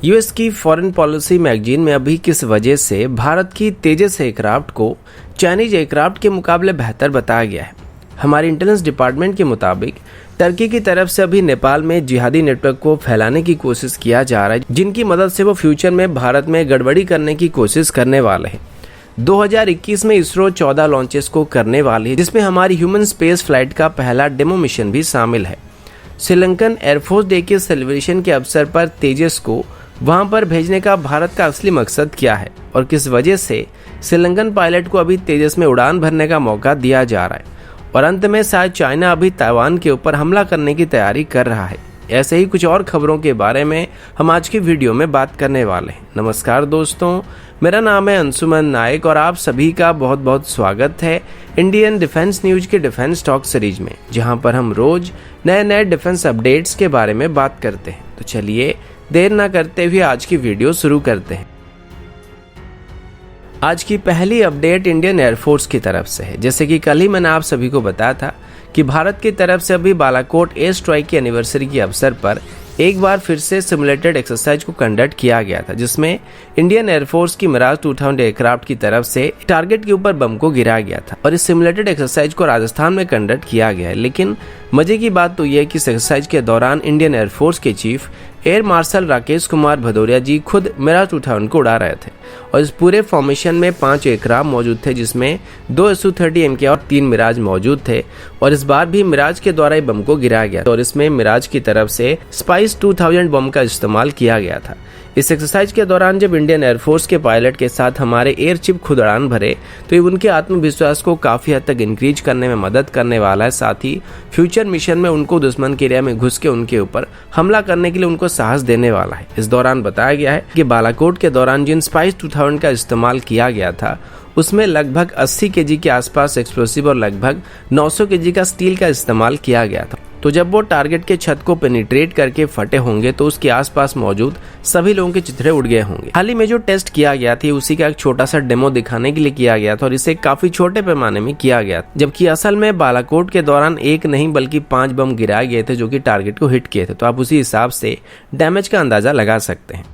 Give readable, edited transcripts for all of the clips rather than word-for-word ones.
US की foreign policy magazine में अभी किस वजह से भारत की तेजस एयरक्राफ्ट को चाइनीज एयरक्राफ्ट के मुकाबले बेहतर बताया गया है। हमारे इंटेलिजेंस डिपार्टमेंट के मुताबिक टर्की की तरफ से अभी नेपाल में जिहादी नेटवर्क को फैलाने की कोशिश किया जा रहा है, जिनकी मदद से वो फ्यूचर में भारत में गड़बड़ी करने की कोशिश करने वाले हैं। 2021 में इसरो 14 लॉन्चेस को करने वाली है, जिसमें हमारी ह्यूमन स्पेस फ्लाइट का पहला डेमो मिशन भी शामिल है। श्रीलंकन एयरफोर्स डे के सेलिब्रेशन के अवसर पर तेजस को वहां पर भेजने का भारत का असली मकसद क्या है और किस वजह से श्रीलंकन पायलट को अभी तेजस में उड़ान भरने का मौका दिया जा रहा है, और अंत में शायद चाइना अभी ताइवान के ऊपर हमला करने की तैयारी कर रहा है। ऐसे ही कुछ और खबरों के बारे में हम आज की वीडियो में बात करने वाले हैं। नमस्कार दोस्तों, मेरा नाम है अंशुमन नायक और आप सभी का बहुत बहुत स्वागत है इंडियन डिफेंस न्यूज के डिफेंस टॉक सीरीज में, जहां पर हम रोज नए नए डिफेंस अपडेट्स के बारे में बात करते हैं। तो चलिए देर ना करते हुए आज की वीडियो शुरू करते हैं। आज की पहली अपडेट इंडियन एयरफोर्स की तरफ से है। जैसे कि कल ही मैंने आप सभी को बताया था कि भारत की तरफ से अभी बालाकोट एयर स्ट्राइक की एनिवर्सरी के अवसर पर एक बार फिर से सिमुलेटेड एक्सरसाइज को कंडक्ट किया गया था, जिसमें इंडियन एयरफोर्स की मिराज 2000 एयरक्राफ्ट की तरफ से टारगेट के ऊपर बम को गिराया गया था और इस सिमुलेटेड एक्सरसाइज को राजस्थान में कंडक्ट किया गया है। लेकिन मजे की बात तो यह है कि इस एक्सरसाइज के दौरान इंडियन एयरफोर्स के chief air marshal Rakesh Kumar Bhadauria ji खुद मिराज 2000 को उड़ा रहे थे और इस पूरे फॉर्मेशन में 5 एयरक्राफ्ट मौजूद थे, जिसमें 2 SU-30 MK और 3 मिराज मौजूद थे। और इस बार भी मिराज के द्वारा ही बम को गिराया गया और इसमें मिराज की तरफ से स्पाइस 2000 बम का इस्तेमाल किया गया था। इस एक्सरसाइज के दौरान जब इंडियन एयरफोर्स के पायलट के साथ हमारे एयर चीफ खुद उड़ान भरे तो ये उनके आत्मविश्वास को काफी हद तक इंक्रीज करने में मदद करने वाला है। साथ ही फ्यूचर मिशन में उनको दुश्मन के एरिया में घुस के उनके ऊपर हमला करने के लिए उनको साहस देने वाला है। इस दौरान बताया गया है कि बालाकोट के दौरान जिन स्पाइस 2000 का इस्तेमाल किया गया था उसमें लगभग 80 kg के आसपास एक्सप्लोसिव और लगभग 900 kg का स्टील का इस्तेमाल किया गया था। तो जब वो टारगेट के छत को पेनिट्रेट करके फटे होंगे तो उसके आसपास मौजूद सभी लोगों के चिथड़े उड़ गए होंगे। हाल ही में जो टेस्ट किया गया था उसी का एक छोटा सा डेमो दिखाने के लिए किया गया था और इसे काफी छोटे पैमाने में किया गया, जबकि असल में बालाकोट के दौरान एक नहीं बल्कि 5 बम गिराए गए थे जो कि टारगेट को हिट किए थे। तो आप उसी हिसाब से डैमेज का अंदाजा लगा सकते हैं।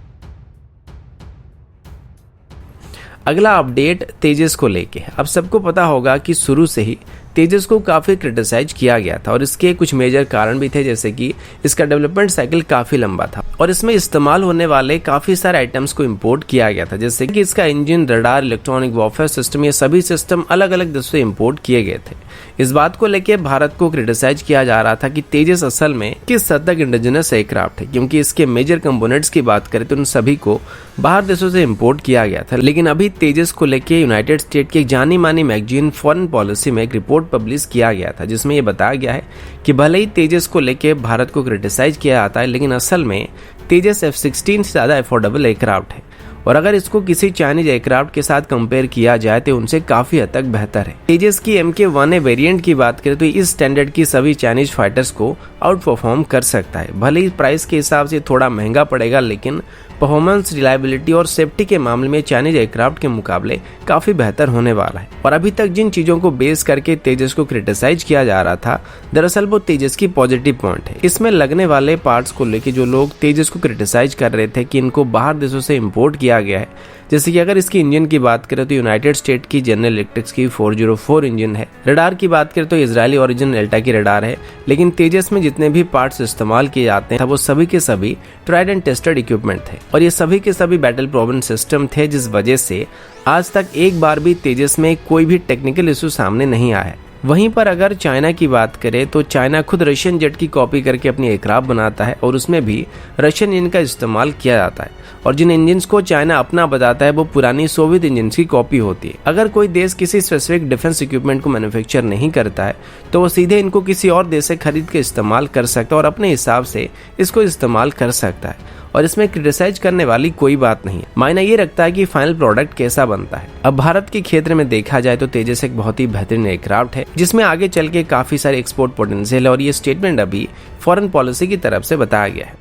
अगला अपडेट तेजस को लेके है। अब सबको पता होगा कि शुरू से ही तेजस को काफी क्रिटिसाइज किया गया था और इसके कुछ मेजर कारण भी थे, जैसे कि इसका डेवलपमेंट साइकिल काफी लंबा था और इसमें इस्तेमाल होने वाले काफी सारे आइटम्स को इंपोर्ट किया गया था, जैसे कि इसका engine, radar, electronic warfare system, ये सभी सिस्टम अलग अलग देशों से इंपोर्ट किए गए थे। इस बात को लेकर भारत को क्रिटिसाइज किया जा रहा था कि तेजस असल में किस हद तक इंडिजिनस एयरक्राफ्ट है, क्योंकि इसके मेजर कंपोनेंट्स की बात करें तो उन सभी को बाहर देशों से इंपोर्ट किया गया था। लेकिन अभी तेजस को लेकर यूनाइटेड स्टेट की एक जानी मानी मैगजीन फॉरेन पॉलिसी में एक रिपोर्ट पब्लिश किया गया था, जिसमें यह बताया गया है कि भले ही तेजस को लेकर भारत को क्रिटिसाइज किया जाता है, लेकिन असल में तेजस F-16 से ज्यादा अफोर्डेबल एयरक्राफ्ट है और अगर इसको किसी चाइनीज एयरक्राफ्ट के साथ कंपेयर किया जाए तो उनसे काफी हद तक बेहतर है। तेजस की MK-1A वेरिएंट की बात करें तो इस स्टैंडर्ड की सभी चाइनीज फाइटर्स को आउट परफॉर्म कर सकता है। भले ही प्राइस के हिसाब से थोड़ा महंगा पड़ेगा, लेकिन परफॉर्मेंस, रिलायबिलिटी और सेफ्टी के मामले में चाइनीज एयरक्राफ्ट के मुकाबले काफी बेहतर होने वाला है। और अभी तक जिन चीजों को बेस करके तेजस को क्रिटिसाइज किया जा रहा था, दरअसल वो तेजस की पॉजिटिव पॉइंट है। इसमें लगने वाले पार्ट्स को लेकर जो लोग तेजस को क्रिटिसाइज कर रहे थे कि इनको बाहर देशों से इम्पोर्ट किया गया है, जैसे कि अगर इसकी इंजन की बात करें तो यूनाइटेड स्टेट की जनरल इलेक्ट्रिक्स की 404 इंजन है। रडार की बात करें तो इजरायली ओरिजिन एल्टा की रडार है। लेकिन तेजस में जितने भी पार्ट्स इस्तेमाल किए जाते हैं वो सभी के सभी ट्राइड एंड टेस्टेड इक्विपमेंट थे और ये सभी के सभी बैटल प्रूवन सिस्टम थे, जिस वजह से आज तक एक बार भी तेजस में कोई भी टेक्निकल इशू सामने नहीं आया है। वहीं पर अगर चाइना की बात करें तो चाइना खुद रशियन जेट की कॉपी करके अपनी एयरक्राफ्ट बनाता है और उसमें भी रशियन इंजन का इस्तेमाल किया जाता है और जिन इंजन्स को चाइना अपना बताता है वो पुरानी सोवियत इंजन्स की कॉपी होती है। अगर कोई देश किसी स्पेसिफिक डिफेंस इक्विपमेंट को मैन्युफैक्चर नहीं करता है तो वो सीधे इनको किसी और देश से खरीद के इस्तेमाल कर सकता है और अपने हिसाब से इसको इस्तेमाल कर सकता है और इसमें क्रिटिसाइज करने वाली कोई बात नहीं है। मायना ये रखता है कि फाइनल प्रोडक्ट कैसा बनता है। अब भारत के क्षेत्र में देखा जाए तो तेजस एक बहुत ही बेहतरीन एयरक्राफ्ट है जिसमें आगे चल के काफी सारे एक्सपोर्ट पोटेंशियल है और ये स्टेटमेंट अभी फॉरेन पॉलिसी की तरफ से बताया गया है।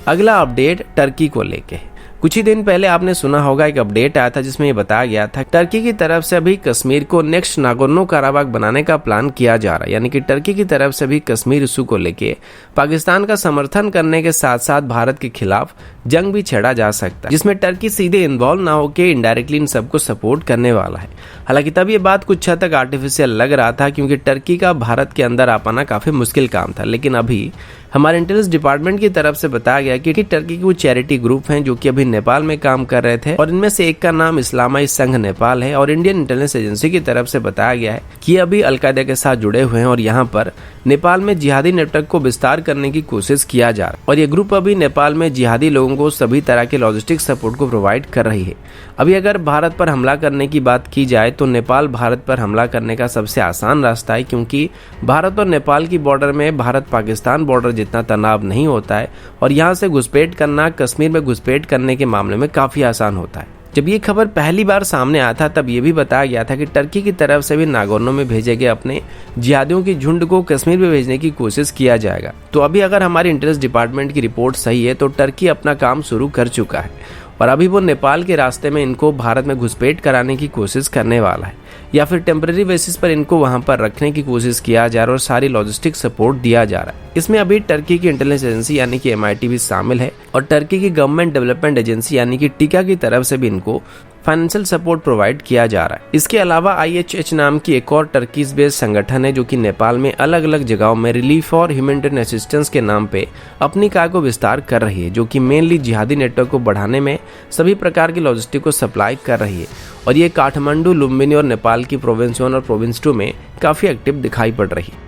अगला अपडेट टर्की को लेके है। कुछ ही दिन पहले आपने सुना होगा एक अपडेट आया था जिसमें ये बताया गया था टर्की की तरफ से अभी कश्मीर को नेक्स्ट नागोर्नो काराबाग बनाने का प्लान किया जा रहा है। यानी कि टर्की की तरफ से भी कश्मीर इशू को लेके पाकिस्तान का समर्थन करने के साथ साथ भारत के खिलाफ जंग भी छेड़ा जा सकता है, जिसमें टर्की सीधे इन्वॉल्व ना होकर इंडायरेक्टली इन सबको सपोर्ट करने वाला है। हालांकि तब ये बात कुछ हद तक आर्टिफिशियल लग रहा था क्योंकि टर्की का भारत के अंदर आ पाना काफी मुश्किल काम था। लेकिन अभी हमारे इंटेलिजेंस डिपार्टमेंट की तरफ से बताया गया कि टर्की के कुछ चैरिटी ग्रुप हैं जो कि अभी नेपाल में काम कर रहे थे और इनमें से एक का नाम इस्लामाई संघ नेपाल है और इंडियन इंटेलिजेंस एजेंसी की तरफ से बताया गया है कि अभी अलकायदा के साथ जुड़े हुए हैं और यहाँ पर नेपाल में जिहादी नेटवर्क को विस्तार करने की कोशिश किया जा रहा है और ये ग्रुप अभी नेपाल में जिहादी लोगों को सभी तरह के लॉजिस्टिक सपोर्ट को प्रोवाइड कर रही है। अभी अगर भारत पर हमला करने की बात की जाए तो नेपाल भारत पर हमला करने का सबसे आसान रास्ता है, क्योंकि भारत और नेपाल की बॉर्डर में भारत पाकिस्तान बॉर्डर जितना तनाव नहीं होता है और यहाँ से घुसपैठ करना कश्मीर में घुसपैठ करने के मामले में काफी आसान होता है। जब ये खबर पहली बार सामने आया था तब ये भी बताया गया था कि टर्की की तरफ से भी नागोर्नो में भेजे गए अपने जिहादियों की झुंड को कश्मीर में भेजने की कोशिश किया जाएगा। तो अभी अगर हमारी इंटेलिजेंस डिपार्टमेंट की रिपोर्ट सही है तो टर्की अपना काम शुरू कर चुका है और अभी वो नेपाल के रास्ते में इनको भारत में घुसपैठ कराने की कोशिश करने वाला है या फिर टेम्पररी बेसिस पर इनको वहां पर रखने की कोशिश किया जा रहा है और सारी लॉजिस्टिक सपोर्ट दिया जा रहा है। इसमें अभी टर्की की इंटेलिजेंस एजेंसी यानी कि MIT भी शामिल है और टर्की की गवर्नमेंट डेवलपमेंट एजेंसी यानी कि टीका की तरफ से भी इनको फाइनेंशियल सपोर्ट प्रोवाइड किया जा रहा है। इसके अलावा IHH नाम की एक और टर्कीज बेस्ड संगठन है जो कि नेपाल में अलग अलग जगहों में रिलीफ और ह्यूमैनिटेरियन असिस्टेंस के नाम पे अपनी कार्य को विस्तार कर रही है, जो कि मेनली जिहादी नेटवर्क को बढ़ाने में सभी प्रकार की लॉजिस्टिक को सप्लाई कर रही है और ये काठमांडू, लुम्बिनी और नेपाल की प्रोविंस 1 और प्रोविंस 2 में काफी एक्टिव दिखाई पड़ रही है।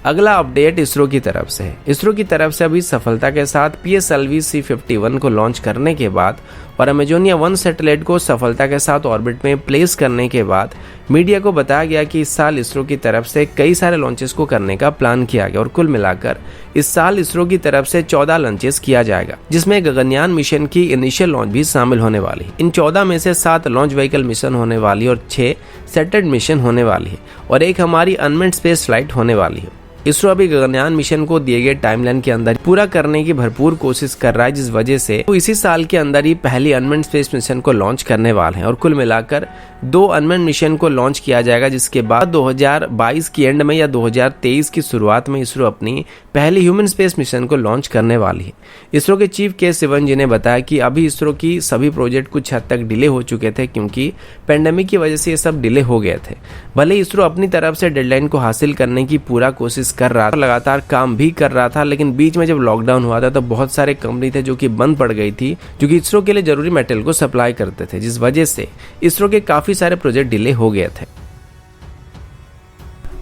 अगला अपडेट इसरो की तरफ से है। इसरो की तरफ से अभी सफलता के साथ PSLV C51 को लॉन्च करने के बाद और अमेजोनिया 1 सैटेलाइट को सफलता के साथ ऑर्बिट में प्लेस करने के बाद मीडिया को बताया गया कि इस साल इसरो की तरफ से कई सारे लॉन्चेस को करने का प्लान किया गया और कुल मिलाकर इस साल इसरो की तरफ से 14 लॉन्चेस किया जाएगा, जिसमें गगनयान मिशन की इनिशियल लॉन्च भी शामिल होने वाली है। इन 14 में से 7 लॉन्च व्हीकल मिशन होने वाली और 6 सैटेलाइट मिशन होने वाली है और एक हमारी अनमैन्ड स्पेस फ्लाइट होने वाली है। इसरो अभी गगनयान मिशन को दिए गए टाइमलाइन के अंदर पूरा करने की भरपूर कोशिश कर रहा है, जिस वजह से वो इसी साल के अंदर ही पहली अनमैन्ड स्पेस मिशन को लॉन्च करने वाले हैं और कुल मिलाकर 2 अनमैन्ड मिशन को लॉन्च किया जाएगा, जिसके बाद 2022 की एंड में या 2023 की शुरुआत में इसरो अपनी पहली ह्यूमन स्पेस मिशन को लॉन्च करने वाली है। इसरो के चीफ के सिवन जी ने बताया कि अभी इसरो की सभी प्रोजेक्ट कुछ हद तक डिले हो चुके थे क्योंकि पेंडेमिक की वजह से ये सब डिले हो गए थे। भले इसरो अपनी तरफ से डेडलाइन को हासिल करने की पूरा कोशिश कर रहा था, लगातार काम भी कर रहा था, लेकिन बीच में जब लॉकडाउन हुआ था तो बहुत सारे कंपनी थे जो कि बंद पड़ गई थी, जो कि इसरो के लिए जरूरी मेटेरियल को सप्लाई करते थे, जिस वजह से इसरो के काफी सारे प्रोजेक्ट डिले हो गए थे।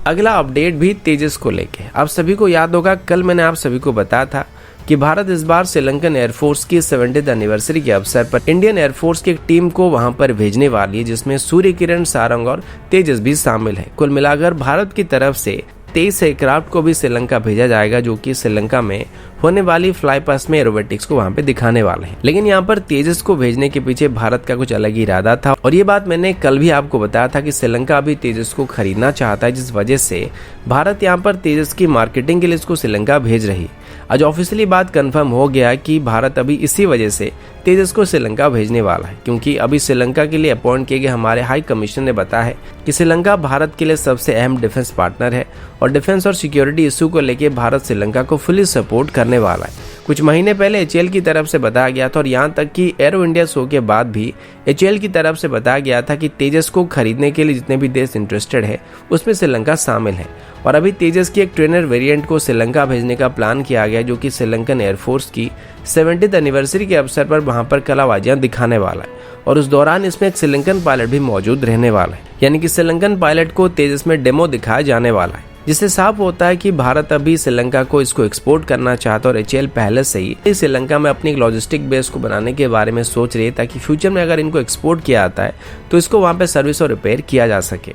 अगला अपडेट भी तेजस को लेके। आप सभी को याद होगा कल मैंने आप सभी को बताया था कि भारत इस बार श्रीलंकन एयरफोर्स की 70th एनिवर्सरी के अवसर पर इंडियन एयरफोर्स की एक टीम को वहां पर भेजने वाली है, जिसमें सूर्य किरण, सारंग और तेजस भी शामिल है। कुल मिलाकर भारत की तरफ से 23 एयरक्राफ्ट को भी श्रीलंका भेजा जाएगा, जो कि श्रीलंका में होने वाली फ्लाई पास्ट में एरोबेटिक्स को वहां पे दिखाने वाले हैं। लेकिन यहाँ पर तेजस को भेजने के पीछे भारत का कुछ अलग ही इरादा था और ये बात मैंने कल भी आपको बताया था कि श्रीलंका अभी तेजस को खरीदना चाहता है, जिस वजह से भारत यहाँ पर तेजस की मार्केटिंग के लिए इसको श्रीलंका भेज रही है। आज ऑफिशियली बात कंफर्म हो गया कि भारत अभी इसी वजह से तेजस को श्रीलंका भेजने वाला है, क्योंकि अभी श्रीलंका के लिए अपॉइंट किए गए हमारे हाई कमिश्नर ने बताया है कि श्रीलंका भारत के लिए सबसे अहम डिफेंस पार्टनर है और डिफेंस और सिक्योरिटी इशू को लेकर भारत श्रीलंका को फुली सपोर्ट करने वाला है। कुछ महीने पहले HAL की तरफ से बताया गया था और यहाँ तक कि एरो इंडिया शो के बाद भी HAL की तरफ से बताया गया था कि तेजस को खरीदने के लिए जितने भी देश इंटरेस्टेड है उसमें श्रीलंका शामिल है और अभी तेजस की एक ट्रेनर वेरिएंट को श्रीलंका भेजने का प्लान किया गया, जो कि श्रीलंकन एयरफोर्स की 70th एनिवर्सरी के अवसर पर वहां पर कलाबाजियां दिखाने वाला है और उस दौरान इसमें एक श्रीलंकन पायलट भी मौजूद रहने वाला है, यानी कि श्रीलंकन पायलट को तेजस में डेमो दिखाया जाने वाला है, जिससे साफ होता है कि भारत अभी श्रीलंका को इसको एक्सपोर्ट करना चाहता है और HAL पहले से ही श्रीलंका में अपनी लॉजिस्टिक बेस को बनाने के बारे में सोच रही है, ताकि फ्यूचर में अगर इनको एक्सपोर्ट किया जाता है तो इसको वहां पे सर्विस और रिपेयर किया जा सके।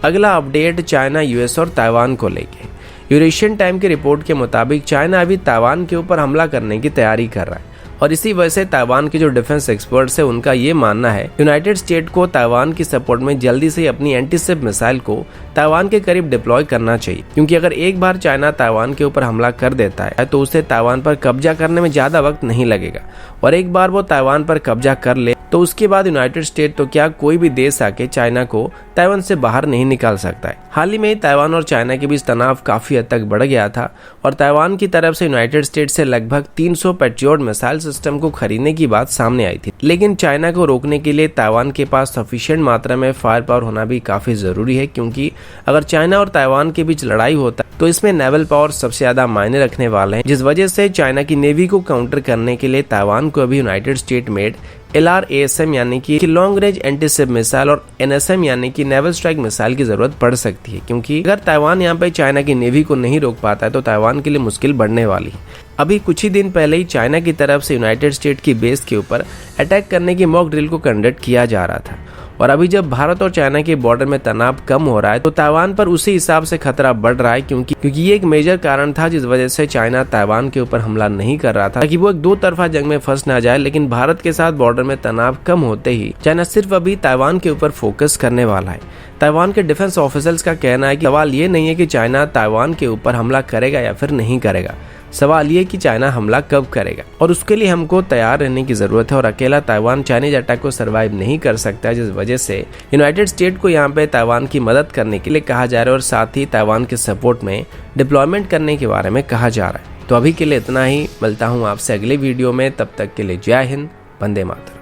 अगला अपडेट चाइना, US और ताइवान को लेके। यूरेशियन टाइम की रिपोर्ट के मुताबिक चाइना अभी ताइवान के ऊपर हमला करने की तैयारी कर रहा है और इसी वजह से ताइवान के जो डिफेंस एक्सपर्ट्स है उनका ये मानना है यूनाइटेड स्टेट को ताइवान की सपोर्ट में जल्दी से अपनी एंटीशिप मिसाइल को ताइवान के करीब डिप्लॉय करना चाहिए, क्योंकि अगर एक बार चाइना ताइवान के ऊपर हमला कर देता है तो उसे ताइवान पर कब्जा करने में ज्यादा वक्त नहीं लगेगा, और एक बार वो ताइवान पर कब्जा कर ले तो उसके बाद यूनाइटेड स्टेट तो क्या कोई भी देश आके चाइना को ताइवान से बाहर नहीं निकाल सकता है। हाल ही में ताइवान और चाइना के बीच तनाव काफी हद तक बढ़ गया था और ताइवान की तरफ से यूनाइटेड स्टेट से लगभग 300 पैट्रियट मिसाइल सिस्टम को खरीदने की बात सामने आई थी, लेकिन चाइना को रोकने के लिए ताइवान के पास सफिशिएंट मात्रा में फायर पावर होना भी काफी जरूरी है, क्योंकि अगर चाइना और ताइवान के बीच लड़ाई होता है तो इसमें नेवल पावर सबसे ज्यादा मायने रखने वाले हैं, जिस वजह से चाइना की नेवी को काउंटर करने के लिए ताइवान को अभी यूनाइटेड स्टेट मेड LRASM यानी कि लॉन्ग रेंज एंटीशिप मिसाइल और NSM यानी कि नेवल स्ट्राइक मिसाइल की जरूरत पड़ सकती है, क्योंकि अगर ताइवान यहाँ पे चाइना की नेवी को नहीं रोक पाता है तो ताइवान के लिए मुश्किल बढ़ने वाली है। अभी कुछ ही दिन पहले ही चाइना की तरफ से यूनाइटेड स्टेट की बेस के ऊपर अटैक करने की मॉक ड्रिल को कंडक्ट किया जा रहा था, और अभी जब भारत और चाइना के बॉर्डर में तनाव कम हो रहा है तो ताइवान पर उसी हिसाब से खतरा बढ़ रहा है, क्योंकि ये एक मेजर कारण था जिस वजह से चाइना ताइवान के ऊपर हमला नहीं कर रहा था, ताकि वो एक दो तरफा जंग में फंस ना जाए। लेकिन भारत के साथ बॉर्डर में तनाव कम होते ही चाइना सिर्फ अभी ताइवान के ऊपर फोकस करने वाला है। ताइवान के डिफेंस ऑफिसर्स का कहना है कि सवाल ये नहीं है कि चाइना ताइवान के ऊपर हमला करेगा या फिर नहीं करेगा, सवाल ये कि चाइना हमला कब करेगा, और उसके लिए हमको तैयार रहने की जरूरत है। और अकेला ताइवान चाइनीज अटैक को सरवाइव नहीं कर सकता, जिस वजह से यूनाइटेड स्टेट को यहाँ पे ताइवान की मदद करने के लिए कहा जा रहा है और साथ ही ताइवान के सपोर्ट में डिप्लॉयमेंट करने के बारे में कहा जा रहा है। तो अभी के लिए इतना ही, मिलता हूँ आपसे अगले वीडियो में, तब तक के लिए जय हिंद, वंदे मातरम।